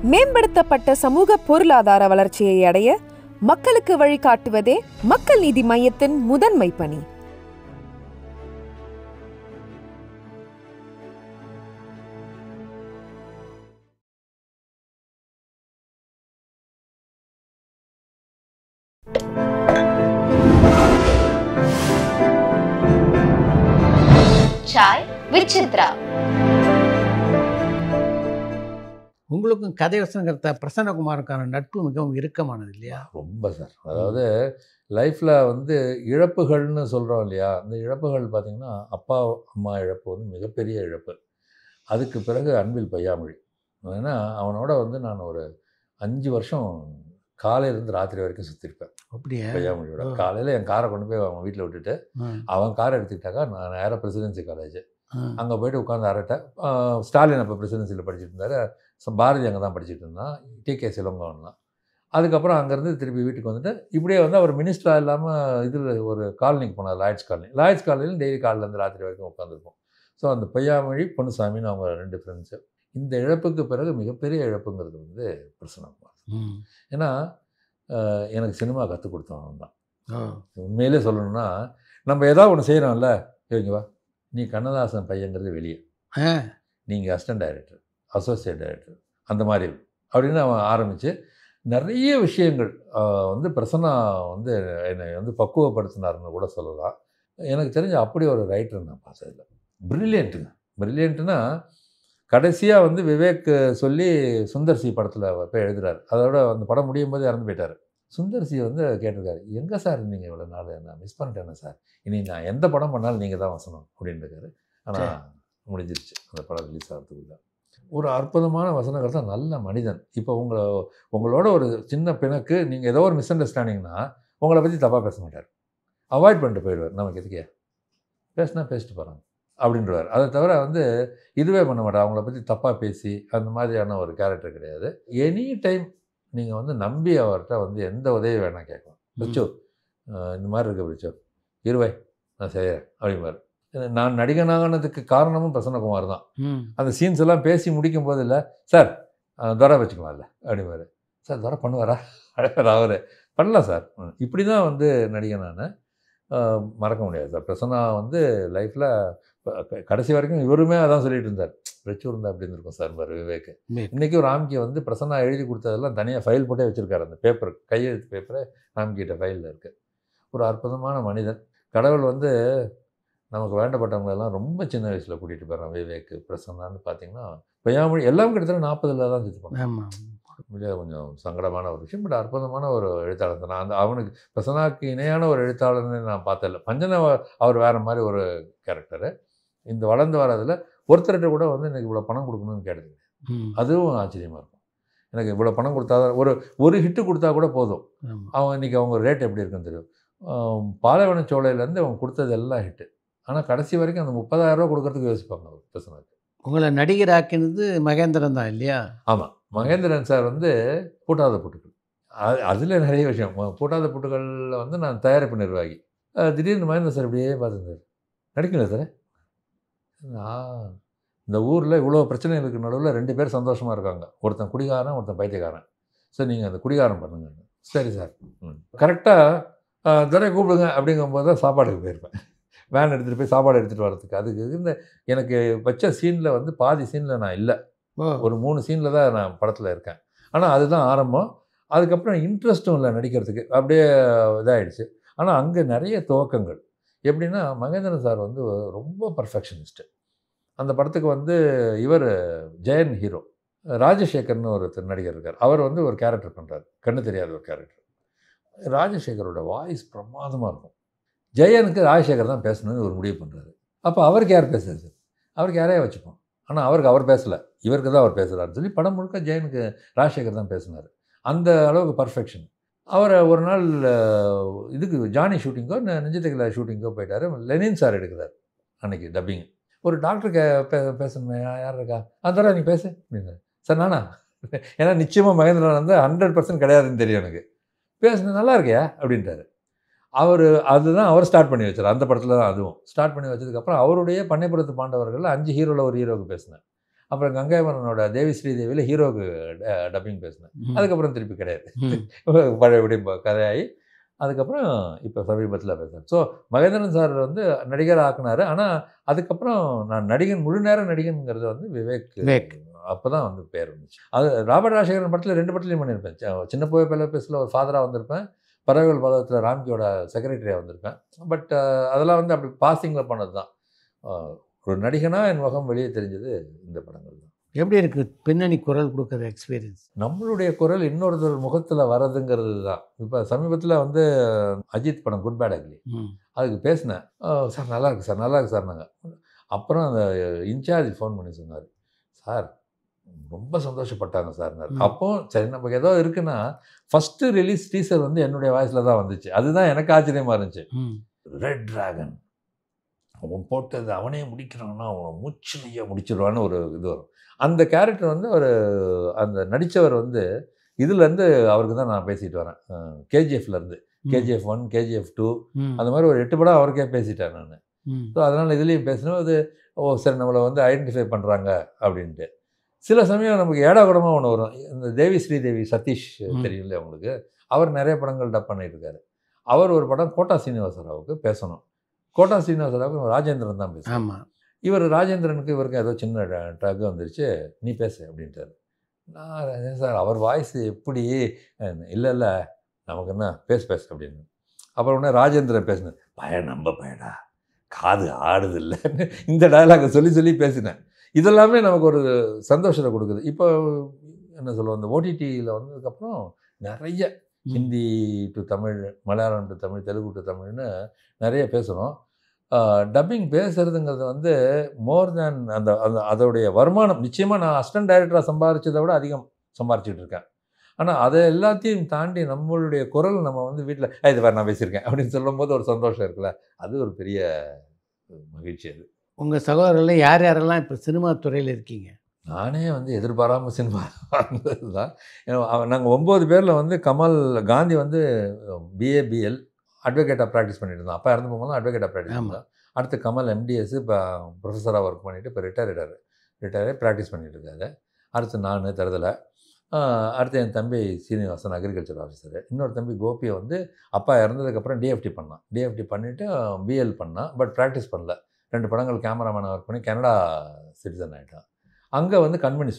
மேம்படுத்தப்பட்ட சமூக பொருளாதார வளர்ச்சியை அடைய மக்களுக்கு வழிகாட்டுவதே மக்கள் நீதி மையத்தின் முதன்மை பணி. சாய் வித் சித்ரா. உங்களுக்கும் கதை வசனகர்த்தா பிரசன்னகுமாருக்கான நட்பு மிகவும் இறுக்கமானது இல்லையா? ரொம்ப சார். அதாவது லைஃப்பில் வந்து இழப்புகள்னு சொல்கிறோம் இல்லையா, அந்த இழப்புகள் பார்த்திங்கன்னா அப்பா அம்மா இழப்பு வந்து மிகப்பெரிய இழப்பு. அதுக்கு பிறகு அன்பில் பொய்யாமொழி. ஏன்னா அவனோட வந்து நான் ஒரு 5 வருஷம் காலையிலேருந்து ராத்திரி வரைக்கும் சுற்றிருப்பேன். அப்படியே பொய்யாமொழியோட காலையில் என் காரை கொண்டு போய் அவன் வீட்டில் விட்டுட்டு அவன் காரை எடுத்துக்கிட்டாக்கா நான் நேராக பிரசிடென்சி காலேஜ் அங்கே போய்ட்டு உட்காந்து அரட்டேன். ஸ்டாலின் அப்போ பிரசிடென்சியில் படிச்சுட்டு இருந்தார். பாரதி அங்கே தான் படிச்சுட்டு இருந்தான். டிகே சிலங்கோன்லாம். அதுக்கப்புறம் அங்கேருந்து திருப்பி வீட்டுக்கு வந்துட்டு இப்படியே வந்து அவர் மினிஸ்டராக இல்லாமல் இதில் ஒரு காலனிக்கு போனார், லாய்ட்ஸ் காலனி. லாய்ட்ஸ் காலனியில் டெய்லி காலையிலேருந்து ராத்திரி வரைக்கும் உட்காந்துருப்போம். ஸோ அந்த பொய்யாமொழி பொன்னுசாமின்னு அவங்க 2 ஃப்ரெண்ட்ஸு. இந்த இழப்புக்கு பிறகு மிகப்பெரிய இழப்புங்கிறது வந்து பிரசன்னகுமார். ஏன்னா எனக்கு சினிமா கற்றுக் கொடுத்தவன் அவன் தான். உண்மையிலே சொல்லணும்னா நம்ம ஏதாவது ஒன்று செய்கிறோம்ல, இவங்க வா நீ கண்ணதாசன் பையங்கிறது வெளியே, நீங்கள் அசிஸ்டன்ட் டைரக்டர், அசோசியேட் டைரக்டர், அந்த மாதிரி அப்படின்னு அவன் ஆரம்பித்து நிறைய விஷயங்கள் வந்து பிரசன்னா வந்து என்னை வந்து பக்குவப்படுத்தினார்னு கூட சொல்லலாம். எனக்கு தெரிஞ்ச அப்படி ஒரு ரைட்டர் நான் பார்த்ததில்லை. ப்ரில்லியண்ட்டுன்னா கடைசியாக வந்து விவேக் சொல்லி சுந்தர்சி படத்தில் போய் எழுதுறாரு. அதோட அந்த படம் முடியும் போது இறந்து போயிட்டார். சுந்தர்சி வந்து கேட்டிருக்காரு, எங்கே சார் நீங்கள் இவ்வளோ நாள், நான் மிஸ் பண்ணிட்டேன்னு சார், இனி நான் எந்த படம் பண்ணாலும் நீங்கள் தான் வசனம் அப்படின்னு இருக்காரு. ஆனால் முடிஞ்சிருச்சு அந்த படம் ரிலீஸ் ஆகிறதுக்குள்ள. ஒரு அற்புதமான வசனகர்த்தா, நல்ல மனிதன். இப்போ உங்களோட ஒரு சின்ன பிணக்கு, நீங்கள் ஏதோ ஒரு மிஸ் அண்டர்ஸ்டாண்டிங்னா உங்களை பற்றி தப்பாக பேச மாட்டார், அவாய்ட் பண்ணிட்டு போயிடுவார். நமக்கு எதுக்கே பேசினா பேசிட்டு போகிறாங்க அப்படின்றவார். அதை தவிர வந்து இதுவே பண்ண மாட்டார், அவங்கள பற்றி தப்பாக பேசி அந்த மாதிரியான ஒரு கேரக்டர் கிடையாது. எனி டைம் நீங்கள் வந்து நம்பி அவர்கிட்ட வந்து எந்த உதவி வேணால் கேட்கலாம். பிரிச்சோ இந்த மாதிரி இருக்க பிரிச்சோ இருவாய் நான் செய்கிறேன் அப்படிம்பார். நான் நடிகனானதுக்கு காரணமும் பிரசன்னகுமார் தான். அந்த சீன்ஸ் எல்லாம் பேசி முடிக்கும் போது இல்லை சார் துரை வச்சுக்கலாம் இல்லை அப்படிம்பார். சார் துரை பண்ணுவாரா அவர் பண்ணலாம் சார். இப்படி தான் வந்து நடிகனான மறக்க முடியாது சார். பிரசன்னா வந்து லைஃப்பில் கடைசி வரைக்கும் இவருமே அதான் சொல்லிட்டு இருந்தார், பிரச்சு இருந்தா அப்படி இருந்திருக்கும் சார் பாரு விவேக். இன்றைக்கும் ராம்கி வந்து பிரசன்னா எழுதி கொடுத்ததெல்லாம் தனியாக ஃபைல் போட்டே வச்சுருக்காரு. அந்த பேப்பர் கையெழுத்து பேப்பரை ராம்கிட்ட ஃபைலில் இருக்குது. ஒரு அற்புதமான மனிதன். கடவுள் வந்து நமக்கு வேண்டப்பட்டவங்களெல்லாம் ரொம்ப சின்ன வயசில் கூட்டிகிட்டு போகிறான். விவேக், பிரசன்னான்னு பார்த்தீங்கன்னா பொய்யாமொழி எல்லாம் கிட்டத்தட்ட 40 தான் செத்து போனான். இல்லையா, கொஞ்சம் சங்கடமான ஒரு விஷயம். பட் அற்புதமான ஒரு எழுத்தாளர் தான். நான் அவனுக்கு பிரசன்னாவுக்கு இணையான ஒரு எழுத்தாளர்னு நான் பார்த்ததில்ல. பஞ்சன அவர் வேறு மாதிரி ஒரு கேரக்டரு. இந்த வளர்ந்து வரதில் ஒருத்தர்கிட்ட கூட வந்து எனக்கு இவ்வளோ பணம் கொடுக்கணும்னு கேட்டது, அதுவும் ஆச்சரியமாக இருக்கும். எனக்கு இவ்வளோ பணம் கொடுத்தா ஒரு ஹிட்டு கொடுத்தா கூட போதும். அவன் இன்றைக்கி அவங்க ரேட் எப்படி இருக்குன்னு தெரியும். பாலைவன சோலையிலேருந்து அவங்க கொடுத்தது எல்லாம் ஹிட்டு. ஆனால் கடைசி வரைக்கும் அந்த 30,000 ரூபா கொடுக்கறதுக்கு யோசிப்பாங்க அவர் பிரசன்னாவுக்கு. உங்களை நடிகர் ஆக்கினது மகேந்திரன் தான் இல்லையா? ஆமாம், மகேந்திரன் சார் வந்து பூட்டாத பூட்டுகள், அதில் நிறைய விஷயம். பூட்டாத பூட்டுகளில் வந்து நான் தயாரிப்பு நிர்வாகி. திடீர்னு மகேந்திரன் சார் இப்படியே பார்த்துருந்தார், நடிக்கல சார், இந்த ஊரில் இவ்வளோ பிரச்சனைகளுக்கு நடுவில் 2 பேர் சந்தோஷமாக இருக்காங்க, ஒருத்தன் குடிகாரன் ஒருத்தன் பைத்தியக்காரன், சார் நீங்கள் அந்த குடிகாரம் பண்ணுங்க. சரி சார், கரெக்டாக துரை கூப்பிடுங்க அப்படிங்கும்போது தான் சாப்பாடுக்கு போயிருப்பேன். வேன் எடுத்துகிட்டு போய் சாப்பாடு எடுத்துகிட்டு வரதுக்கு. அதுக்கு இந்த எனக்கு வச்ச சீனில் வந்து பாதி சீனில் நான் இல்லை, ஒரு 3 சீனில் தான் நான் படத்தில் இருக்கேன். ஆனால் அதுதான் ஆரம்பம். அதுக்கப்புறம் இன்ட்ரெஸ்ட்டும் இல்லை நடிக்கிறதுக்கு, அப்படியே இதாகிடுச்சு. ஆனால் அங்கே நிறைய துவக்கங்கள். எப்படின்னா மகேந்திரன் சார் வந்து ரொம்ப பர்ஃபெக்ஷனிஸ்ட்டு. அந்த படத்துக்கு வந்து இவர் ஜெயன் ஹீரோ, ராஜசேகர்னு ஒரு நடிகர் இருக்கார். அவர் வந்து ஒரு கேரக்டர் பண்ணுறாரு, கண்ணு தெரியாத ஒரு கேரக்டர். ராஜசேகரோட வாய்ஸ் பிரமாதமாக இருக்கும். ஜெயனுக்கு ராஜசேகர் தான் பேசணும்னு ஒரு முடிவு பண்ணுறாரு. அப்போ அவருக்கு யார் பேசுறது, அவருக்கு யாரையா வச்சுப்போம். ஆனால் அவருக்கு அவர் பேசலை, இவருக்கு தான் அவர் பேசுகிறாருன்னு சொல்லி படம் முழுக்க ஜெயனுக்கு ராஜசேகர் தான் பேசினார். அந்த அளவுக்கு பர்ஃபெக்ஷன். அவரை ஒரு நாள் இதுக்கு ஜானி ஷூட்டிங்கோ நெஞ்சத்துக்குள்ள ஷூட்டிங்கோ போயிட்டார். லெனின் சார் எடுக்கிறார் அன்றைக்கி டப்பிங். ஒரு டாக்டருக்கு பேசணுமே, யார் இருக்கா, அந்த நீ பேசு அப்படின்னாரு. சார் நானா, ஏன்னா நிச்சயமாக மகேந்திரன் வந்து 100% கிடையாதுன்னு தெரியும் எனக்கு. பேசுனது நல்லா இருக்கியா அப்படின்ட்டாரு. அதுதான் அவர் ஸ்டார்ட் பண்ணி வச்சார். அந்த படத்தில் தான் அதுவும் ஸ்டார்ட் பண்ணி வச்சதுக்கப்புறம் அவருடைய பண்ணைப்புறத்து பாண்டவர்கள் 5 ஹீரோவில் ஒரு ஹீரோவுக்கு பேசினேன். அப்புறம் கங்கைமரனோட தேவி ஸ்ரீதேவியில் ஹீரோவுக்கு டப்பிங் பேசினேன். அதுக்கப்புறம் திருப்பி கிடையாது. பழையபடி கதையாகி அதுக்கப்புறம் இப்போ சமீபத்தில் பேசுகிறேன். ஸோ மகேந்திரன் சார் வந்து நடிகர் ஆக்குனார். ஆனால் அதுக்கப்புறம் நான் நடிகன் முழு நேர நடிகனுங்கிறது வந்து விவேக் அப்போ தான் வந்து பேர் வந்துச்சு. அது ராபர்ட் ராஜசேகரன் படத்தில் 2 படத்துலையும் பண்ணியிருப்பேன். சின்ன போய் பல பேசில் ஒரு ஃபாதராக வந்திருப்பேன், பறவைகள் பதத்தில் ராம்கியோட செக்ரட்டரியாக வந்திருப்பேன். பட் அதெல்லாம் வந்து அப்படி பாசிங்கில் பண்ணது தான். ஒரு நடிகனாக என் முகம் வெளியே தெரிஞ்சது இந்த படங்கள் தான். எப்படி இருக்குது பின்னணி குரல் கொடுக்குற எக்ஸ்பீரியன்ஸ்? நம்மளுடைய குரல் இன்னொருத்தர் முகத்தில் வரதுங்கிறது தான். இப்போ சமீபத்தில் வந்து அஜித் படம் குட் பேட் அக்லி, அதுக்கு பேசினேன். சார் நல்லா இருக்கு சார், நல்லா இருக்கு சார். நாங்கள் அப்புறம் அந்த இன்சார்ஜ் ஃபோன் பண்ணி சொன்னார், சார் ரொம்ப சந்தோஷப்பட்டாங்க சார்னார். அப்போ சரி நமக்கு ஏதோ இருக்குன்னா ஃபஸ்ட்டு ரிலீஸ் டீசர் வந்து என்னுடைய வாய்ஸில் தான் வந்துச்சு. அதுதான் எனக்கு ஆச்சரியமாக இருந்துச்சு. ரெட் டிராகன் அவன் போட்டது அவனே முடிக்கிறான்னா அவனை மூச்சுலையே முடிச்சிடுவான்னு ஒரு இது வரும். அந்த கேரக்டர் வந்து ஒரு அந்த நடித்தவர் வந்து இதுலேருந்து அவருக்கு தான் நான் பேசிட்டு வரேன். கேஜிஎஃப்லேருந்து KGF 1 KGF 2 அந்த மாதிரி ஒரு 8 படம் அவருக்கே பேசிட்டேன் நான். ஸோ அதனால் இதுலேயும் பேசினோம். அது சரி நம்மளை வந்து ஐடென்டிஃபை பண்ணுறாங்க அப்படின்ட்டு. சில சமயம் நமக்கு ஏடாகுடமாக ஒன்று வரும். இந்த தேவி ஸ்ரீதேவி சதீஷ் தெரியும்ல அவங்களுக்கு, அவர் நிறைய படங்கள் டப் பண்ணிட்டு இருக்காரு. அவர் ஒரு படம் கோட்டா சீனிவாசராவுக்கு பேசணும். கோட்டா சீனிவாசராவுக்கு ராஜேந்திரன் தான் பேசணும். ஆமாம். இவர் ராஜேந்திரனுக்கு இவருக்கு ஏதோ சின்ன ட்ரக் வந்துருச்சு, நீ பேசு அப்படின்ட்டார். நான் சார் அவர் வாய்ஸ் எப்படி, இல்லை நமக்கு என்ன பேசு அப்படின்னு. அப்புறம் உடனே ராஜேந்திரன் பேசினேன், நம்ப பயடா காது ஆடுது இல்லைன்னு இந்த டயலாகை சொல்லி பேசினேன். இதெல்லாமே நமக்கு ஒரு சந்தோஷத்தை கொடுக்குது. இப்போ என்ன சொல்லுவோம், இந்த ஓடிடியில் வந்ததுக்கப்புறம் நிறைய Hindi to Tamil, Malayalam to Tamil, Telugu to தமிழ்னு நிறைய பேசுகிறோம். டப்பிங் பேசுகிறதுங்கிறது வந்து மோர் தேன் அந்த அந்த அதோடைய வருமானம். நிச்சயமாக நான் அசிஸ்டன்ட் டைரக்டராக சம்பாதிச்சதை விட அதிகம் சம்பாரிச்சிட்டு இருக்கேன். ஆனால் அதை எல்லாத்தையும் தாண்டி நம்மளுடைய குரல் நம்ம வந்து வீட்டில் இது வேறு நான் பேசியிருக்கேன் அப்படின்னு சொல்லும் போது ஒரு சந்தோஷம் இருக்குல்ல, அது ஒரு பெரிய மகிழ்ச்சி. அது உங்கள் சகோதரர்கள் யார் யாரெல்லாம் இப்போ சினிமா துறையில் இருக்கீங்க? நானே வந்து எதிர்பாராமல் சினிமா வந்தது தான். நாங்கள் 9 பேரில் வந்து கமல் காந்தி வந்து BA BL அட்வொகேட்டாக ப்ராக்டிஸ் பண்ணிட்டு இருந்தோம். அப்போ இறந்து போகும்போது அட்வொகேட்டாக ப்ராக்டிஸ் பண்ணோம். அடுத்து கமல் MDS இப்போ ப்ரொஃபஸராக ஒர்க் பண்ணிவிட்டு இப்போ ரிட்டையர் ப்ராக்டிஸ் பண்ணிட்டு இருக்காரு. அடுத்து நான் தருதலை. அடுத்து என் தம்பி சீனிவாசன் அக்ரிகல்ச்சர் ஆஃபீஸரு. இன்னொரு தம்பி கோபியை வந்து அப்பா இறந்ததுக்கப்புறம் DFT பண்ணான். DFT பண்ணிவிட்டு BL பண்ணான். பட் ப்ராக்டிஸ் பண்ணல. 2 படங்கள் கேமராமேனாக ஒர்க் பண்ணி கனடா சிட்டிசன் ஆகிட்டான். அங்கே வந்து கண்மணி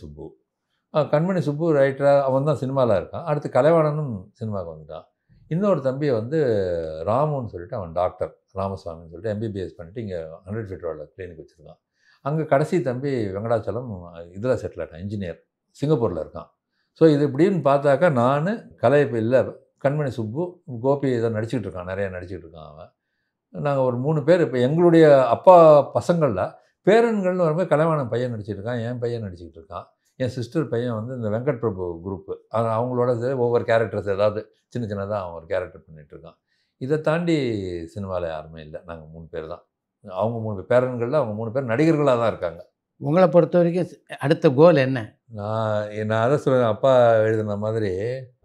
சுப்பு ரைட்டராக அவன் தான் சினிமாவில் இருக்கான். அடுத்து கலைவாணனும் சினிமாவுக்கு வந்துட்டான். இன்னொரு தம்பியை வந்து ராமுன்னு சொல்லிட்டு அவன் டாக்டர் ராமசாமின்னு சொல்லிட்டு MBBS பண்ணிவிட்டு இங்கே 100 feet ரோடில் கிளினிக் வச்சுருக்கான். அங்கே கடைசி தம்பி வெங்கடாச்சலம் இதில் செட்டில் ஆகிட்டான், இன்ஜினியர், சிங்கப்பூரில் இருக்கான். ஸோ இது இப்படின்னு பார்த்தாக்கா நான் கலை இப்போ இல்லை, கண்மணி சுப்பு, கோபி இதை நடிச்சுக்கிட்டு இருக்கான், நிறைய நடிச்சுக்கிட்டு இருக்கான் அவன். நாங்கள் ஒரு 3 பேர். இப்போ எங்களுடைய அப்பா பசங்களில் பேரன்கள்னு வரும்போது கலைவாணன் பையன் நடிச்சிட்டு இருக்கான், என் பையன் நடிச்சிக்கிட்டு இருக்கான், என் சிஸ்டர் பையன் வந்து இந்த வெங்கட் பிரபு குரூப்பு அவங்களோட ஒவ்வொரு கேரக்டர்ஸ் ஏதாவது சின்னதாக அவன் ஒரு கேரக்டர் பண்ணிகிட்ருக்கான். இதை தாண்டி சினிமாவில் யாருமே இல்லை. நாங்கள் 3 பேர் தான். அவங்க 3 பேர் பேரன்களில் அவங்க 3 பேர் நடிகர்களாக தான் இருக்காங்க. உங்களை பொறுத்த வரைக்கும் அடுத்த கோல் என்ன? நான் அதை சொல்லுவேன், அப்பா எழுதின மாதிரி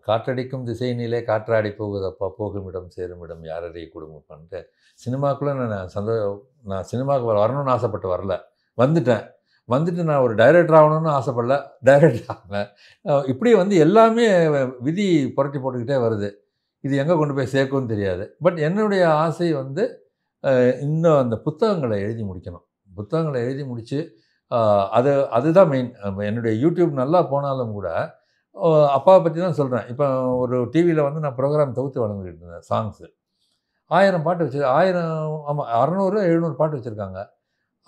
காற்றடிக்கும் திசையினிலே காற்றாடி போகுதப்பா, போகுமிடம் சேருமிடம் யாரறிய குடும்பப்பான்ட்டு. சினிமாக்குள்ளே நான் சினிமாவுக்கு வரணும்னு ஆசைப்பட்டு வரல, வந்துட்டு நான் ஒரு டைரக்டர் ஆகணும்னு ஆசைப்படல, டைரக்டர் ஆகினேன். இப்படி வந்து எல்லாமே விதி புரட்டி போட்டுக்கிட்டே வருது. இது எங்கே கொண்டு போய் சேர்க்கும்னு தெரியாது. பட் என்னுடைய ஆசை வந்து இன்னும் அந்த புத்தகங்களை எழுதி முடிக்கணும். புத்தகங்களை எழுதி முடித்து அதுதான் மெயின். என்னுடைய யூடியூப் நல்லா போனாலும் கூட அப்பாவை பற்றி தான் சொல்கிறேன். இப்போ ஒரு டிவியில் வந்து நான் ப்ரோக்ராம் தொகுத்து வழங்கிட்டு இருந்தேன். சாங்ஸு 1000 பாட்டு வச்சு 1000 ஆமாம் 600 700 பாட்டு வச்சுருக்காங்க.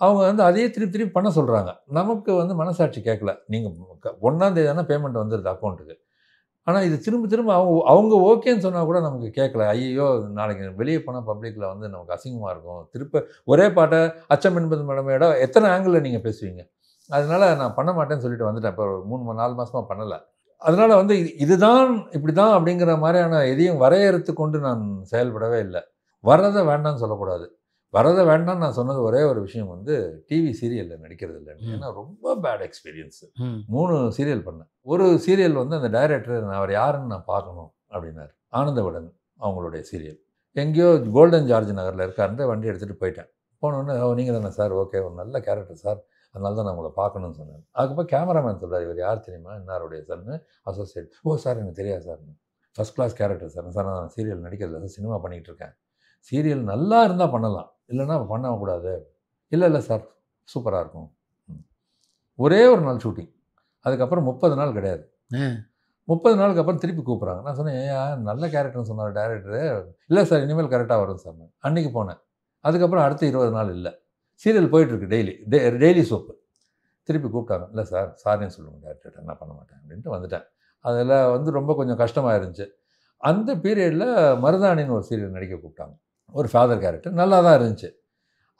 அவங்க வந்து அதையே திருப்பி பண்ண சொல்கிறாங்க. நமக்கு வந்து மனசாட்சி கேட்கல. நீங்கள் 1ஆம் தேதி தானே பேமெண்ட் வந்துடுது அக்கௌண்ட்டுக்கு. ஆனால் இது திரும்ப அவங்க ஓகேன்னு சொன்னால் கூட நமக்கு கேட்கல. ஐயோ நாளைக்கு வெளியே போனால் பப்ளிக்கில் வந்து நமக்கு அசிங்கமாக இருக்கும். ஒரே பாட்டை அச்சம் என்பது மேடமேட எத்தனை ஆங்கிளில் நீங்கள் பேசுவீங்க. அதனால் நான் பண்ண மாட்டேன்னு சொல்லிட்டு வந்துட்டேன். இப்போ 3-4 மாதமாக பண்ணலை. அதனால் வந்து இதுதான் இப்படி தான் அப்படிங்கிற மாதிரியான எதையும் வரையறுத்து கொண்டு நான் செயல்படவே இல்லை. வரதை வேண்டாம்னு சொல்லக்கூடாது. வரதை வேண்டாம்னு நான் சொன்னது ஒரே ஒரு விஷயம் வந்து டிவி சீரியலில் நடிக்கிறது இல்லைன்னு. ஏன்னா ரொம்ப பேட் எக்ஸ்பீரியன்ஸு. 3 சீரியல் பண்ணேன். ஒரு சீரியல் வந்து அந்த டைரக்டர் அவர் யாருன்னு நான் பார்க்கணும் அப்படின்னாரு. ஆனந்தவிடன் அவங்களுடைய சீரியல். எங்கேயோ கோல்டன் ஜார்ஜ் நகரில் இருக்காருன்னு வண்டி எடுத்துகிட்டு போயிட்டேன். போனோடனே நீங்கள் தானே சார், ஓகே ஒரு நல்ல கேரக்டர் சார், அதனால தான் நான் உங்களை பார்க்கணும்னு சொன்னேன். அதுக்கப்புறம் கேமராமேன் சொல்கிறார், இவர் யார் தெரியுமா, இன்னாருடைய சன்னு அசோசியேட். ஓ சார் எனக்கு தெரியாது sir, first class character sir. Sir நான் சீரியல் நடிக்கிறதில்ல சார், சினிமா பண்ணிகிட்டு இருக்கேன். சீரியல் நல்லா இருந்தால் பண்ணலாம், இல்லைன்னா பண்ணக்கூடாது. இல்லை சார் சூப்பராக இருக்கும். ஒரே ஒரு நாள் ஷூட்டிங், அதுக்கப்புறம் 30 நாள் கிடையாது. 30 நாளுக்கு அப்புறம் திருப்பி கூப்பிட்றாங்க. நான் சொன்னேன், ஏன் நல்ல கேரக்டர்னு சொன்னார் டேரக்டரு. இல்லை சார் இனிமேல் கரெக்டாக வரும் சார். அன்றைக்கி போனேன். அதுக்கப்புறம் அடுத்த 20 நாள் இல்லை. சீரியல் போயிட்டுருக்கு, டெய்லி சோப்பு. திருப்பி கூப்பிட்டாங்க. இல்லை சார் சாரின்னு சொல்லுங்கள் டேரக்டர், நான் பண்ண மாட்டேன் அப்படின்ட்டு வந்துட்டேன். அதில் வந்து ரொம்ப கொஞ்சம் கஷ்டமாக இருந்துச்சு. அந்த பீரியடில் மருதாணின்னு ஒரு சீரியல் நடிக்க கூப்பிட்டாங்க, ஒரு ஃபாதர் கேரக்டர். நல்லா தான் இருந்துச்சு.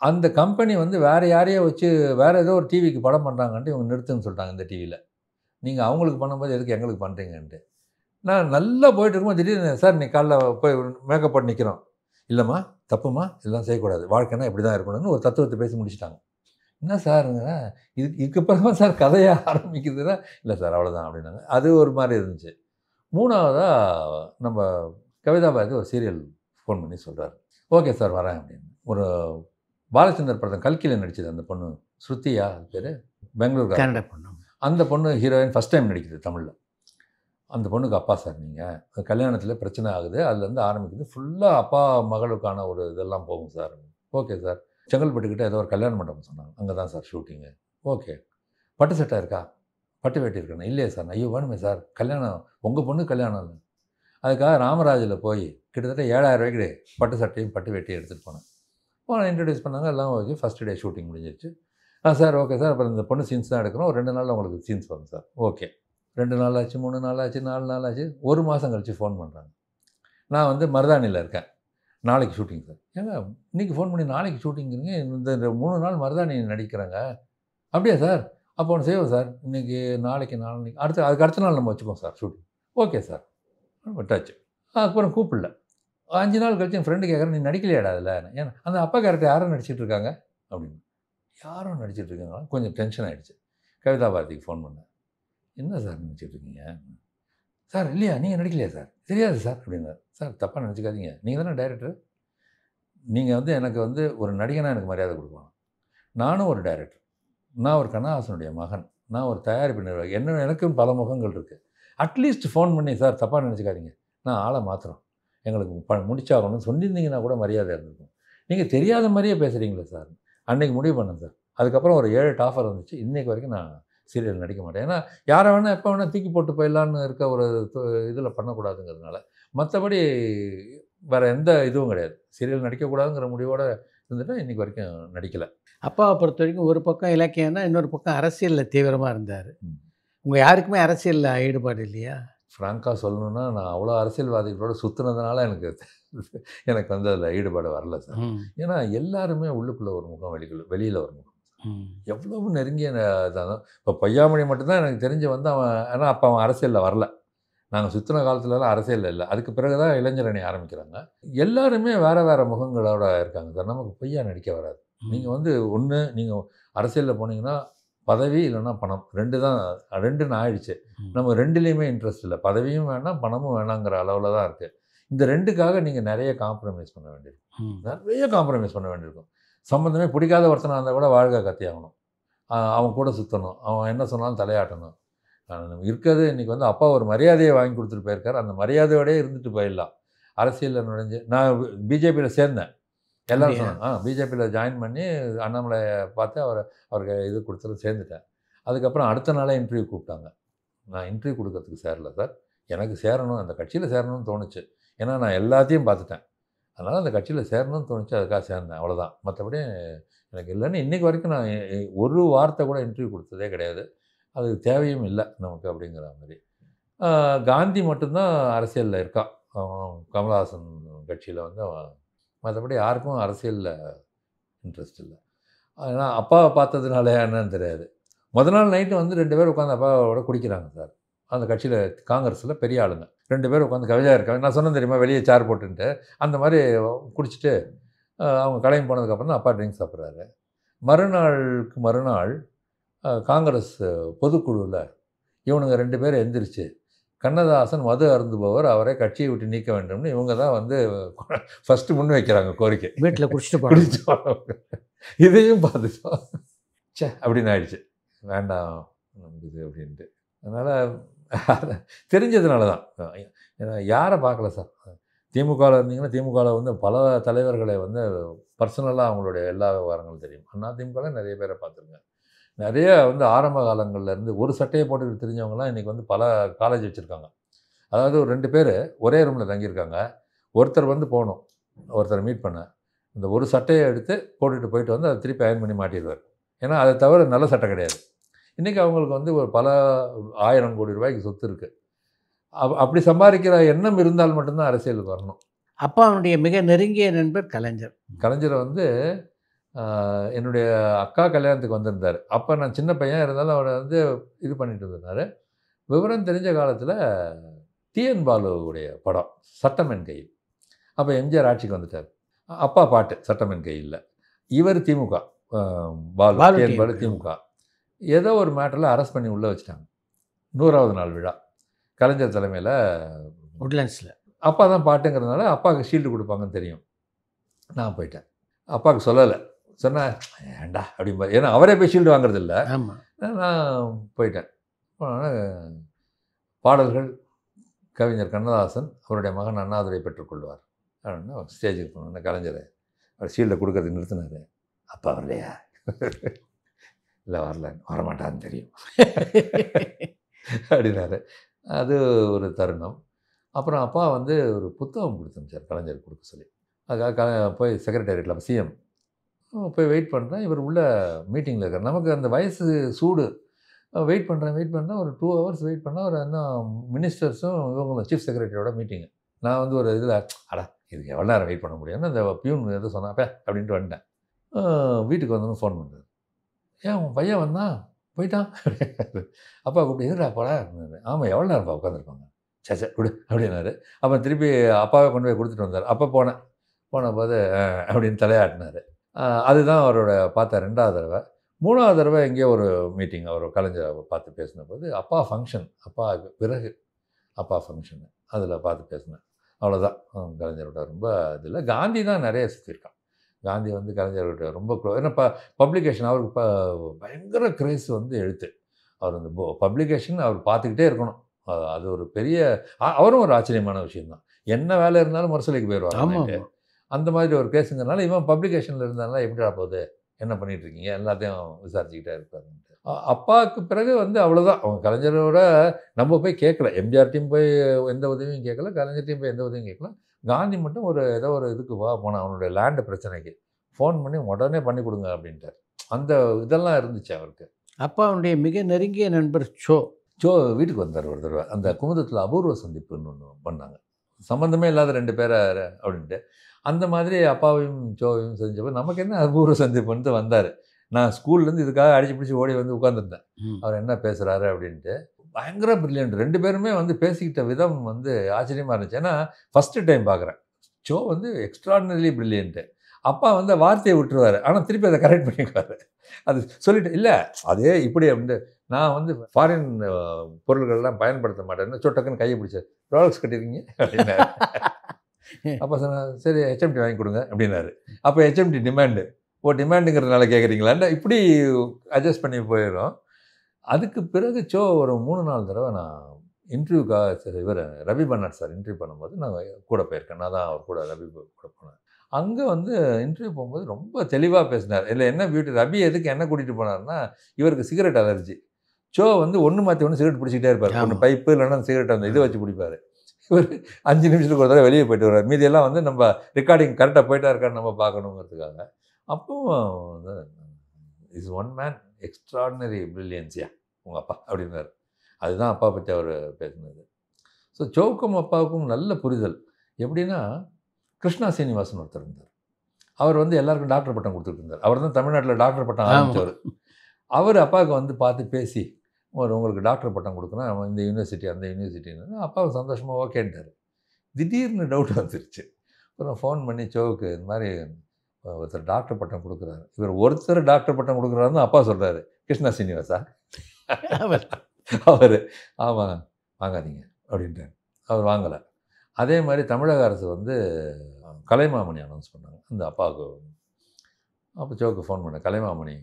அந்த கம்பெனி வந்து வேறு யாரையோ வச்சு வேறு ஏதோ ஒரு டிவிக்கு படம் பண்ணுறாங்கன்ட்டு இவங்க நிறுத்துன்னு சொல்லிட்டாங்க. இந்த டிவியில் நீங்கள் அவங்களுக்கு பண்ணும்போது எதுக்கு எங்களுக்கு பண்ணுறீங்கன்ட்டு. நான் நல்லா போயிட்டு இருக்கும்போது திடீர்னு, சார் நீ காலைல போய் மேக்கப் போட்டு நிற்கிறோம். இல்லைம்மா தப்புமா, இதெல்லாம் செய்யக்கூடாது, வாழ்க்கைன்னா இப்படி தான் இருக்கணும்னு ஒரு தத்துவத்தை பேசி முடிச்சுட்டாங்க. என்ன சாருங்க இதுக்கப்புறமா சார் கதையாக ஆரம்பிக்குதுன்னா, இல்லை சார் அவ்வளோதான் அப்படின்னாங்க. அது ஒரு மாதிரி இருந்துச்சு. 3வதாக நம்ம கவிதா பாரதி ஒரு சீரியல் ஃபோன் பண்ணி சொல்கிறார், ஓகே சார் வரேன் அப்படின்னு. ஒரு பாலச்சந்தர் படத்தை கல்கியில் நடிச்சது அந்த பொண்ணு, ஸ்ருதியா பேர், பெங்களூர் கன்னட பொண்ணு. அந்த பொண்ணு ஹீரோயின் ஃபஸ்ட் டைம் நடிக்குது தமிழில். அந்த பொண்ணுக்கு அப்பா சார் நீங்கள் கல்யாணத்தில் பிரச்சனை ஆகுது, அதுலேருந்து ஆரம்பிக்குது, ஃபுல்லாக அப்பா மகளுக்கான ஒரு இதெல்லாம் போகும் சார். ஓகே சார், செங்கல்பட்டுக்கிட்ட ஏதோ ஒரு கல்யாண மண்டபம் சொன்னாங்க, அங்கே தான் சார் ஷூட்டிங்கு. ஓகே, பட்டு சட்டை இருக்கா, பட்டு வேட்டி இருக்கணும். இல்லையே சார். ஐயோ வேணுமே சார், கல்யாணம் உங்கள் பொண்ணு கல்யாணம் இல்லை. அதுக்காக ராமராஜில் போய் கிட்டத்தட்ட 7000 ரூபாய்க்கு பட்டு சட்டையும் பட்டு வேட்டியும் எடுத்துகிட்டு போனேன். இன்ட்ரடியூஸ் பண்ணாங்க, எல்லாம் ஓகே. ஃபஸ்ட் டே ஷூட்டிங் முடிஞ்சிருச்சு. சார் ஓகே சார், அப்புறம் இந்த பொண்ணு சீன்ஸ் தான் எடுக்கணும், ஒரு 2 நாளில் உங்களுக்கு சீன்ஸ் வரும் சார். ஓகே, 2 நாள் ஆச்சு, 3 நாள் ஆச்சு, 4 நாள் ஆச்சு. 1 மாதம் கழித்து ஃபோன் பண்ணுறாங்க, நான் வந்து மருதாணியில் இருக்கேன், நாளைக்கு ஷூட்டிங் சார். ஏங்க இன்றைக்கி ஃபோன் பண்ணி நாளைக்கு ஷூட்டிங்கிறீங்க, இந்த 3 நாள் மருதாணி நடிக்கிறாங்க. அப்படியா சார், அப்போ ஒன்று செய்வோம் சார், இன்றைக்கி நாளைக்கு அதுக்கு அடுத்த நாள் நம்ம வச்சுப்போம் சார் ஷூட்டிங். ஓகே சார் விட்டாச்சு. அதுக்கப்புறம் கூப்பிடல. 5 நாள் கழிச்சு என் ஃப்ரெண்டு கேட்குறேன், நீ நடிக்கலையாடா அதில்? ஏன்னா அந்த அப்பா கேரக்டர் யாரும் நடிச்சிட்டு இருக்காங்க அப்படின்னு. யாரும் நடிச்சிட்டு இருக்காங்களா, கொஞ்சம் டென்ஷன் ஆகிடுச்சு. கவிதா பாரதிக்கு ஃபோன் பண்ணேன், என்ன சார் நடிச்சிட்ருக்கீங்க? சார் இல்லையா, நீங்கள் நடிக்கலையா சார்? தெரியாது சார் அப்படின்னார். சார் தப்பாக நினச்சிக்காதீங்க, நீங்கள் தானே டைரக்டர், நீங்கள் வந்து எனக்கு வந்து ஒரு நடிகனாக எனக்கு மரியாதை கொடுக்கணும். நானும் ஒரு டைரக்டர், நான் ஒரு கண்ணதாசனுடைய மகன், நான் ஒரு தயாரிப்பு நிர்வாகி, எனக்கும் பல முகங்கள் இருக்குது. அட்லீஸ்ட் ஃபோன் பண்ணி சார் தப்பாக நினச்சிக்காதீங்க, நான் ஆளை மாற்றுறோம், எங்களுக்கு முடிச்சாகணும்னு சொல்லியிருந்தீங்கன்னா கூட மரியாதை இருந்திருக்கும். நீங்கள் தெரியாத மாதிரியே பேசுகிறீங்களே சார். அன்றைக்கி முடிவு பண்ணேன் சார். அதுக்கப்புறம் ஒரு 7-8 ஆஃபர் வந்துச்சு. இன்றைக்கு வரைக்கும் நான் சீரியல் நடிக்க மாட்டேன். ஏன்னா யாரை வேணால் எப்போ வேணால் தூக்கி போட்டு போயிடலான்னு இருக்க ஒரு இதில் பண்ணக்கூடாதுங்கிறதுனால. மற்றபடி வேறு எந்த இதுவும் கிடையாது. சீரியல் நடிக்கக்கூடாதுங்கிற முடிவோடு இருந்துட்டு இன்றைக்கி வரைக்கும் நடிக்கலை. அப்பாவை பொறுத்த வரைக்கும் ஒரு பக்கம் இலக்கியம்னா, இன்னொரு பக்கம் அரசியலில் தீவிரமாக இருந்தார். உங்கள் யாருக்குமே அரசியலில் ஈடுபாடு இல்லையா? ஃப்ராங்காக சொல்லணுன்னா, நான் அவ்வளோ அரசியல்வாதிகளோடு சுற்றுனதுனால எனக்கு வந்து அதில் ஈடுபாடு வரல சார். ஏன்னா எல்லாருமே உள்ளுக்குள்ளே ஒரு முகம், வெளியில் ஒரு முகம். எவ்வளவு நெருங்கிய இதான். இப்போ பொய்யாமொழி மட்டும்தான் எனக்கு தெரிஞ்சு வந்து அவன், ஆனால் அப்போ அவன் அரசியலில் வரல. நாங்கள் சுற்றின காலத்துலலாம் அரசியலில் இல்லை. அதுக்கு பிறகு தான் இளைஞரணி ஆரம்பிக்கிறாங்க. எல்லாருமே வேறு வேறு முகங்களோட இருக்காங்க சார். நமக்கு பொய்யா நடிக்க வராது. நீங்கள் வந்து ஒன்று, நீங்கள் அரசியலில் போனீங்கன்னா பதவி இல்லைன்னா பணம், 2 ஆயிடுச்சு. நம்ம 2லேயுமே இன்ட்ரெஸ்ட் இல்லை. பதவியும் வேணாம், பணமும் வேணாங்கிற அளவில் தான் இருக்குது. இந்த 2க்காக நீங்கள் நிறைய காம்ப்ரமைஸ் பண்ண வேண்டியிருக்கும். சம்மந்தமே பிடிக்காத ஒருத்தனாக இருந்தால் கூட வாழ்க்கை கத்தியாகணும், அவன் கூட சுற்றணும், அவன் என்ன சொன்னாலும் தலையாட்டணும். இருக்கிறது இன்றைக்கி வந்து அப்பா ஒரு மரியாதையை வாங்கி கொடுத்துட்டு போயிருக்கார். அந்த மரியாதையோடய இருந்துட்டு போயிடலாம். அரசியலில் நுழைஞ்சு நான் பிஜேபியில் சேர்ந்தேன். எல்லோரும் சொன்னாங்க. பிஜேபியில் ஜாயின் பண்ணி அண்ணாமலையை பார்த்து அவருக்கு இது கொடுத்துட்டு சேர்ந்துட்டேன். அதுக்கப்புறம் அடுத்த நாளே இன்டர்வியூ கூப்பிட்டாங்க. நான் இன்டர்வியூ கொடுக்கறதுக்கு சேரல சார், எனக்கு சேரணும், அந்த கட்சியில் சேரணும்னு தோணுச்சு. ஏன்னா நான் எல்லாத்தையும் பார்த்துட்டேன், அதனால் அந்த கட்சியில் சேரணும்னு தோணுச்சு, அதுக்காக சேர்ந்தேன், அவ்வளோதான். மற்றபடி எனக்கு இல்லைன்னு இன்றைக்கி வரைக்கும் நான் ஒரு வார்த்தை கூட இன்டர்வியூ கொடுத்ததே கிடையாது. அது தேவையும் இல்லை நமக்கு அப்படிங்கிற மாதிரி. காந்தி மட்டும்தான் அரசியலில் இருக்கான், கமலஹாசன் கட்சியில் வந்து. மற்றபடி யாருக்கும் அரசியலில் இன்ட்ரெஸ்ட் இல்லை. ஆனால் அப்பாவை பார்த்ததுனால என்னன்னு தெரியாது. முதல் நாள் நைட்டு வந்து 2 பேர் உட்காந்து அப்பாவோட குடிக்கிறாங்க சார். அந்த கட்சியில் காங்கிரஸில் பெரிய ஆளுங்க 2 பேர் உட்காந்து கவிதையாக இருக்காங்க. நான் சொன்னேன் தெரியுமா, வெளியே சேர் போட்டுன்ட்டு அந்த மாதிரி குடிச்சிட்டு அவங்க கலையும் போனதுக்கப்புறம் தான் அப்பா ட்ரிங்க்ஸ் சாப்பிட்றாரு. மறுநாள் காங்கிரஸ் பொதுக்குழுவில் இவனுங்க 2 பேர் எந்திரிச்சு, கண்ணதாசன் மது அருந்துபவர், அவரை கட்சியை விட்டு நீக்க வேண்டும்னு இவங்க தான் வந்து ஃபஸ்ட்டு முன் வைக்கிறாங்க கோரிக்கை. வீட்டில் குடிச்சிட்டு இதையும் பார்த்துட்டோம். ச்சே அப்படின்னு ஆயிடுச்சு. வேண்டாம் நமக்கு இது அப்படின்ட்டு. அதனால் தெரிஞ்சதுனால தான். ஏன்னா யாரை பார்க்கல சார். திமுகவில் இருந்தீங்கன்னா திமுகவில் வந்து பல தலைவர்களை வந்து பர்சனலாக அவங்களுடைய எல்லா விவகாரங்களும் தெரியும். அதிமுகவில் நிறைய பேரை பார்த்துருக்கேன். நிறைய வந்து ஆரம்ப காலங்கள்லேருந்து ஒரு சட்டையை போட்டுக்கிட்டு தெரிஞ்சவங்கலாம் இன்றைக்கி வந்து பல காலேஜ் வச்சுருக்காங்க. அதாவது ஒரு 2 பேர் ஒரே ரூமில் தங்கியிருக்காங்க. ஒருத்தர் வந்து போகணும், ஒருத்தரை மீட் பண்ண. இந்த ஒரு சட்டையை எடுத்து போட்டுட்டு போயிட்டு வந்து அதை திருப்பி அயர்ன் பண்ணி மாட்டிடுவார். ஏன்னா அதை தவிர நல்ல சட்டை கிடையாது. இன்றைக்கி அவங்களுக்கு வந்து ஒரு பல 1000 கோடி ரூபாய்க்கு சொத்து இருக்குது. அப்படி சம்பாதிக்கிற எண்ணம் இருந்தால் மட்டும்தான் அரசியலுக்கு வரணும். அப்பாவுடைய மிக நெருங்கிய நண்பர் கலைஞர். கலைஞரை வந்து என்னுடைய அக்கா கல்யாணத்துக்கு வந்திருந்தார். அப்போ நான் சின்ன பையன் இருந்தாலும் அவரை வந்து இது பண்ணிட்டு இருந்தார். விவரம் தெரிஞ்ச காலத்தில் டிஎன் பாலுவுடைய படம் சட்டமென் கையில். அப்போ எம்ஜிஆர் ஆட்சிக்கு வந்துட்டார். அப்பா பாட்டு சட்டமென் கையில். இவர் திமுக, பாலு டிஎன் பாலு திமுக. ஏதோ ஒரு மேட்டரில் அரெஸ்ட் பண்ணி உள்ளே வச்சுட்டாங்க. 100வது நாள் விழா கலைஞர் தலைமையில் உட்லண்ட்ஸில். அப்பா தான் பாட்டுங்கிறதுனால அப்பாவுக்கு ஷீல்டு கொடுப்பாங்கன்னு தெரியும். நான் போயிட்டேன். அப்பாவுக்கு சொல்லலை. சொன்னேன் ஏண்டா அப்படின்பா. ஏன்னா அவரே போய் ஷீல்டு வாங்குறதில்ல. ஆமாம். நான் போயிட்டேன். பாடல்கள் கவிஞர் கண்ணதாசன் அவருடைய மகன் அண்ணாதுரை பெற்றுக்கொள்வார் அப்படின்னா ஸ்டேஜுக்கு போனோன்னே கலைஞரை அவர் ஷீல்டை கொடுக்கறதுக்கு நிறுத்தினார். அப்பா வரலையா? இல்லை வரமாட்டான்னு தெரியும் அப்படின்னாரு. அது ஒரு தருணம். அப்புறம் அப்பா வந்து ஒரு புத்தகம் கொடுத்துருந்துச்சார் கலைஞர் கொடுக்க சொல்லி. அதுக்காக போய் செக்ரட்டேரியட்டில் அப்போ சிஎம் போய் வெயிட் பண்ணுறேன். இவர் உள்ள மீட்டிங்கில் இருக்கார். நமக்கு அந்த வயசு சூடு. வெயிட் பண்ணுறேன் ஒரு 2 ஹவர்ஸ் வெயிட் பண்ணால் ஒரு இன்னும் மினிஸ்டர்ஸும் இவங்களும் சீஃப் செக்ரட்டரியோட மீட்டிங்கு. நான் வந்து ஒரு இதில் இதுக்கு எவ்வளோ நேரம் வெயிட் பண்ண முடியும்னு அந்த பியூன் எதுவும் சொன்னாப்பே அப்படின்ட்டு வந்துட்டேன். வீட்டுக்கு வந்தோன்னு ஃபோன் பண்ணுறாரு. ஏன் உன் பையன் வந்தான் போயிட்டான்? அப்பா கூப்பிட்டு எதுடா போடா? ஆமாம் எவ்வளோ நேரம்ப்பா உட்காந்துருப்பாங்க. சே விடு அப்படின்னாரு. அப்புறம் திருப்பி அப்பாவே கொண்டு போய் கொடுத்துட்டு வந்தார். அப்போ போன போது அப்படின்னு தலையாட்டினார். அதுதான் அவரோட பார்த்த 2வது தடவை. 3வது தடவை எங்கேயோ ஒரு மீட்டிங் அவர் கலைஞரை பார்த்து பேசின போது அப்பா ஃபங்க்ஷன், அப்பாவுக்கு பிறகு அப்பா ஃபங்க்ஷனு அதில் பார்த்து பேசினேன். அவ்வளோதான். கலைஞரோட ரொம்ப இதில் காந்தி தான் நிறைய சுற்றிருக்கான். காந்தி வந்து கலைஞர்கிட்ட ரொம்ப ஏன்னா பப்ளிகேஷன் அவருக்கு பயங்கர கிரேஸ் வந்து எழுத்து. அவர் அந்த பப்ளிகேஷன் அவர் பார்த்துக்கிட்டே இருக்கணும். அது ஒரு பெரிய அவரும் ஒரு ஆச்சரியமான விஷயந்தான். என்ன வேலை இருந்தாலும் முரசொலிக்கு போயிடுவாங்க. அந்த மாதிரி ஒரு கேஸுங்கிறனால இவன் பப்ளிகேஷனில் இருந்தாலும் எப்படிடா போகுது, என்ன பண்ணிகிட்ருக்கீங்க, எல்லாத்தையும் விசாரிச்சுக்கிட்டே இருப்பாருன்ட்டு. அப்பாவுக்கு பிறகு வந்து அவ்வளோதான். அவங்க கலைஞரோட நம்ம போய் கேட்கல. எம்ஜிஆர்ட்டையும் போய் எந்த உதவியும் கேட்கல, கலைஞர்ட்டையும் போய் எந்த உதவியும் கேட்கல. காந்தி மட்டும் ஏதோ ஒரு இதுக்கு போனேன் அவனுடைய லேண்டு பிரச்சனைக்கு ஃபோன் பண்ணி உடனே பண்ணி கொடுங்க அப்படின்ட்டார். அந்த இதெல்லாம் இருந்துச்சு அவருக்கு. அப்பாவுடைய மிக நெருங்கிய நண்பர் சோ வீட்டுக்கு வந்தார் ஒரு தடவை. அந்த குமுதத்தில் அபூர்வ சந்திப்புன்னு ஒன்று பண்ணாங்க. சம்மந்தமே இல்லாத 2 பேரை அப்படின்ட்டு. அந்த மாதிரி அப்பாவையும் சோவையும் செஞ்சப்போ நமக்கு என்ன அபூர்வ சந்திப்புன்ட்டு வந்தார். நான் ஸ்கூல்லேருந்து இதுக்காக அடிச்சு பிடிச்சி ஓடி வந்து உட்காந்துருந்தேன். அவர் என்ன பேசுகிறாரு அப்படின்ட்டு. பயங்கர பிரில்லியன்ட். 2 பேருமே வந்து பேசிக்கிட்ட விதம் வந்து ஆச்சரியமாக இருந்துச்சு. ஏன்னா ஃபஸ்ட்டு டைம் பார்க்குறேன். சோ வந்து எக்ஸ்ட்ராடினரிலி பிரில்லியன்ட்டு. அப்பா வந்து வார்த்தையை விட்டுருவார். ஆனால் திருப்பி அதை கரெக்ட் பண்ணிக்குவார். அது சொல்லிட்டு இல்லை அதே இப்படி அப்படின்ட்டு. நான் வந்து ஃபாரின் பொருள்கள்லாம் பயன்படுத்த மாட்டேன்னு சொட்டக்குன்னு கையை பிடிச்சார். ரோலக்ஸ் கட்டிருக்கீங்க அப்படின்னாரு. அப்போ சொன்னேன் சரி ஹெச்எம்டி வாங்கி கொடுங்க அப்படின்னாரு. அப்போ ஹெச்எம்டி டிமாண்டு. டிமாண்டுங்கிறதுனால கேட்குறீங்களான்னு இப்படி அட்ஜஸ்ட் பண்ணி போயிடும். அதுக்கு பிறகு ஒரு 3-4 தடவை நான் இன்டர்வியூக்காக சரி இவர் ரவி பன்னாட் சார் இன்டர்வியூ பண்ணும்போது நான் கூட போயிருக்கேன். நான் தான் அவர் கூட ரவி கூட போனேன். அங்கே வந்து இன்டர்வியூ போகும்போது ரொம்ப தெளிவாக பேசினார். இல்லை என்ன பியூட்டி, ரவி எதுக்கு என்ன கூட்டிகிட்டு போனார்னா இவருக்கு சிகரெட் அலர்ஜி. வந்து ஒன்று மாற்றி ஒன்று சிகரெட் பிடிச்சிக்கிட்டே இருப்பார். ஒன்று பைப்பு இல்லைன்னா சிகரெட் அந்த இதை வச்சு பிடிப்பார். இவர் 5 நிமிஷத்துக்கு ஒரு தடவை வெளியே போயிட்டு வருவார். மீதியெல்லாம் வந்து நம்ம ரெக்கார்டிங் கரெக்டாக போயிட்டா இருக்கான்னு நம்ம பார்க்கணுங்கிறதுக்காக. அப்போது இஸ் ஒன் மேன் எக்ஸ்ட்ராடினரி பிரில்லியன்ஸியா உங்கள் அப்பா அப்படின்னாரு. அதுதான் அப்பா பற்றி அவர் பேசினது. ஸோ சோவுக்கும் அப்பாவுக்கும் நல்ல புரிதல். எப்படின்னா கிருஷ்ணா சீனிவாசன் ஒருத்தர் இருந்தார். அவர் வந்து எல்லாருக்கும் டாக்டர் பட்டம் கொடுத்துட்டு இருந்தார். அவர் தான் தமிழ்நாட்டில் டாக்டர் பட்டம் ஆரம்பித்தவர். அவர் அப்பாவுக்கு வந்து பார்த்து பேசி உங்களுக்கு டாக்டர் பட்டம் கொடுக்கணும் இந்த யூனிவர்சிட்டி அந்த யூனிவர்சிட்டின்னு அப்பாவுக்கு சந்தோஷமாக ஓகேன்ட்டார். திடீர்னு டவுட் வந்துருச்சு. அப்புறம் ஃபோன் பண்ணி சோவுக்கு இந்த மாதிரி ஒருத்தர் டாக்டர் பட்டம் கொடுக்குறாரு. இவர் ஒருத்தர் டாக்டர் பட்டம் கொடுக்குறாருன்னு அப்பா சொல்கிறாரு. கிருஷ்ணா சீனிவாசா அவர் ஆமாம் வாங்காதீங்க அப்படின்ட்டார். அவர் வாங்கலை. அதே மாதிரி தமிழக அரசு வந்து கலைமாமணி அனௌன்ஸ் பண்ணாங்க அந்த அப்பாவுக்கு. அப்போ சோவுக்கு ஃபோன் பண்ணேன். கலைமாமணி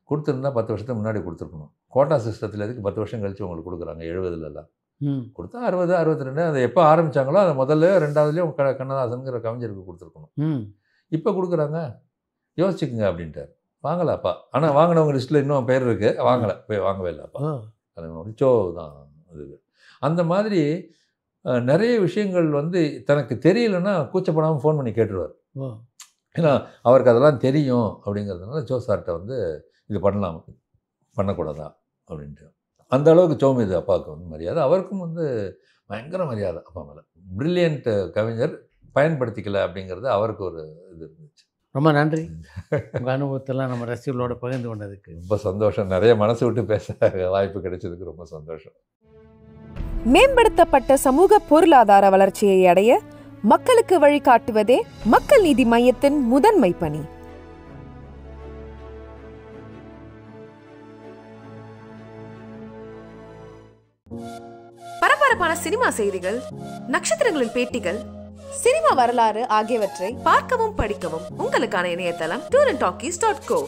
கொடுத்துருந்தா 10 வருஷத்துக்கு முன்னாடி கொடுத்துருக்கணும். கோட்டா சிஸ்டத்தில் எதுக்கு 10 வருஷம் கழிச்சு உங்களுக்கு கொடுக்குறாங்க 70லலாம். கொடுத்தா 60, 62 அதை எப்போ ஆரம்பித்தாங்களோ அதை முதல்ல 2வதுலேயும் கண்ணதாசனுங்கிற கவிஞருக்கு கொடுத்துருக்கணும். இப்போ கொடுக்குறாங்க, யோசிச்சுக்குங்க அப்படின்ட்டார். வாங்கலாப்பா. ஆனால் வாங்கினவங்க லிஸ்ட்டில் இன்னும் பேர் இருக்குது, வாங்கலை, போய் வாங்கவே இல்லைப்பா. அது ஷோ தான் அது. அந்த மாதிரி நிறைய விஷயங்கள் வந்து தனக்கு தெரியலன்னா கூச்சப்படாமல் ஃபோன் பண்ணி கேட்டுருவார். ஏன்னா அவருக்கு அதெல்லாம் தெரியும் அப்படிங்கிறதுனால ஜோ சார்கிட்ட வந்து இது பண்ணலாம் பண்ணக்கூடாதா அப்படின்ட்டு அந்த அளவுக்கு சோ மீது அப்பாவுக்கு வந்து மரியாதை. அவருக்கும் வந்து பயங்கர மரியாதை அப்பா மேலே. பிரில்லியன்ட் கவிஞர், பயன்படுத்திக்கல அப்படிங்கிறது அவருக்கு ஒரு இது இருந்துச்சு. ரொம்ப நன்றி உங்கள் அனுபவத்தெல்லாம் நம்ம ரசிகர்களோட பகிர்ந்து கொண்டதுக்கு. ரொம்ப சந்தோஷம். நிறைய மனசு விட்டு பேச வாய்ப்பு கிடைச்சதுக்கு ரொம்ப சந்தோஷம். மேம்படுத்தப்பட்ட சமூக பொருளாதார வளர்ச்சியை அடைய மக்களுக்கு வழிகாட்டுவதே மக்கள் நீதி மையத்தின் முதன்மை பணி. பரபரப்பான சினிமா செய்திகள், நட்சத்திரங்களின் பேட்டிகள், சினிமா வரலாறு ஆகியவற்றை பார்க்கவும் படிக்கவும் உங்களுக்கான இணையதளம் tourantalkies.co.